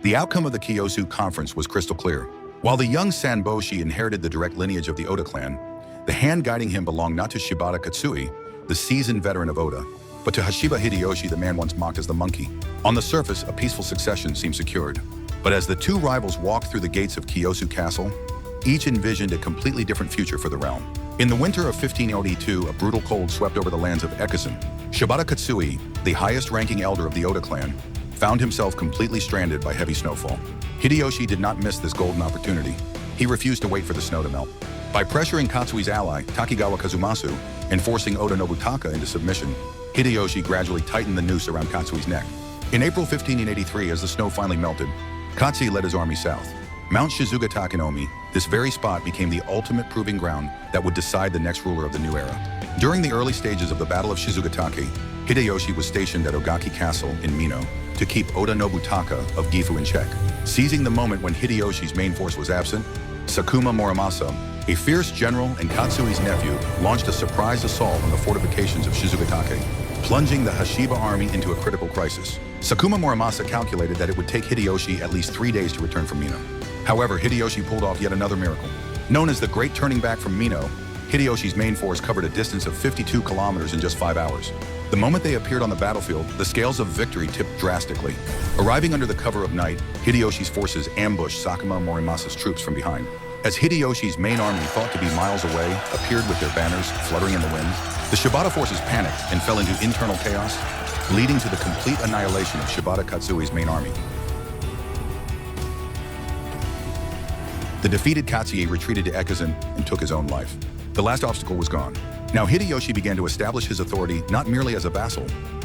The outcome of the Kyosu Conference was crystal clear. While the young Sanboshi inherited the direct lineage of the Oda clan, the hand guiding him belonged not to Shibata Katsuie, the seasoned veteran of Oda, but to Shibata Hideyoshi, the man once mocked as the monkey. On the surface, a peaceful succession seemed secured. But as the two rivals walked through the gates of Kyosu Castle, each envisioned a completely different future for the realm. In the winter of 1582, a brutal cold swept over the lands of Ekizen. Shibata Katsuie, the highest-ranking elder of the Oda clan, found himself completely stranded by heavy snowfall. Hideyoshi did not miss this golden opportunity. He refused to wait for the snow to melt. By pressuring Katsuie's ally, Takigawa Kazumasu, and forcing Oda Nobunaga into submission, Hideyoshi gradually tightened the noose around Katsuie's neck. In April 1583, as the snow finally melted, Katsuie led his army south. Mount Shizugatake no Mi, this very spot became the ultimate proving ground that would decide the next ruler of the new era. During the early stages of the Battle of Shizugatake, Hideyoshi was stationed at Ogaki Castle in Mino to keep Oda Nobunaga of Gifu in check. Seizing the moment when Hideyoshi's main force was absent, Sakuma Muramasa, a fierce general and Katsuie's nephew, launched a surprise assault on the fortifications of Shizugatake, plunging the Hashiba army into a critical crisis. Sakuma Muramasa calculated that it would take Hideyoshi at least 3 days to return from Mino. However, Hideyoshi pulled off yet another miracle. Known as the Great Turning Back from Mino, Hideyoshi's main force covered a distance of 52 kilometers in just 5 hours. The moment they appeared on the battlefield, the scales of victory tipped drastically. Arriving under the cover of night, Hideyoshi's forces ambushed Sakuma Muramasa's troops from behind. As Hideyoshi's main army, thought to be miles away, appeared with their banners fluttering in the wind, the Shibata forces panicked and fell into internal chaos, leading to the complete annihilation of Shibata Katsuie's main army. The defeated Katsuie retreated to Ekizen and took his own life. The last obstacle was gone. Now Hideyoshi began to establish his authority not merely as a vassal,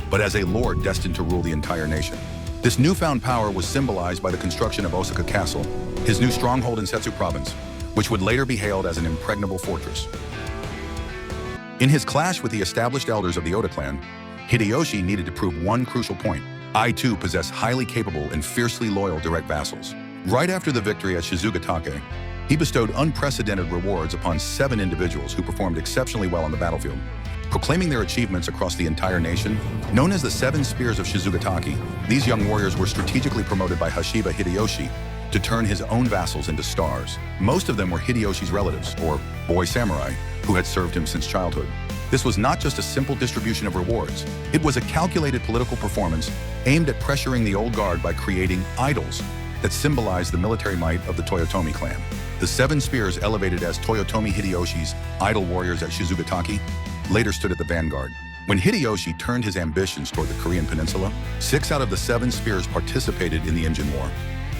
but as a lord destined to rule the entire nation. This newfound power was symbolized by the construction of Osaka Castle, his new stronghold in Setsu Province, which would later be hailed as an impregnable fortress. In his clash with the established elders of the Oda clan, Hideyoshi needed to prove one crucial point. I too possess highly capable and fiercely loyal direct vassals. Right after the victory at Shizugatake, he bestowed unprecedented rewards upon 7 individuals who performed exceptionally well on the battlefield. Proclaiming their achievements across the entire nation, known as the 7 Spears of Shizugatake, these young warriors were strategically promoted by Hashiba Hideyoshi to turn his own vassals into stars. Most of them were Hideyoshi's relatives, or boy samurai, who had served him since childhood. This was not just a simple distribution of rewards. It was a calculated political performance aimed at pressuring the old guard by creating idols that symbolized the military might of the Toyotomi clan. The 7 Spears, elevated as Toyotomi Hideyoshi's idol warriors at Shizugatake, later stood at the vanguard. When Hideyoshi turned his ambitions toward the Korean peninsula, 6 out of the 7 Spears participated in the Imjin War,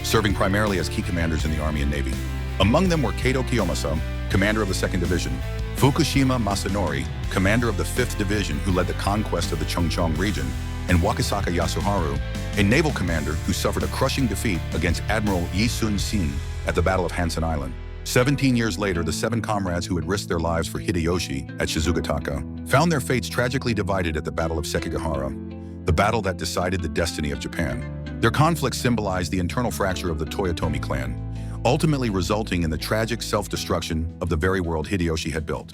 serving primarily as key commanders in the army and navy. Among them were Kato Kiyomasa, commander of the 2nd Division, Fukushima Masanori, commander of the 5th Division who led the conquest of the Chungcheong region, and Wakisaka Yasuharu, a naval commander who suffered a crushing defeat against Admiral Yi Sun-sin at the Battle of Hansen Island. 17 years later, the 7 comrades who had risked their lives for Hideyoshi at Shizugatake found their fates tragically divided at the Battle of Sekigahara, the battle that decided the destiny of Japan. Their conflict symbolized the internal fracture of the Toyotomi clan, ultimately resulting in the tragic self-destruction of the very world Hideyoshi had built.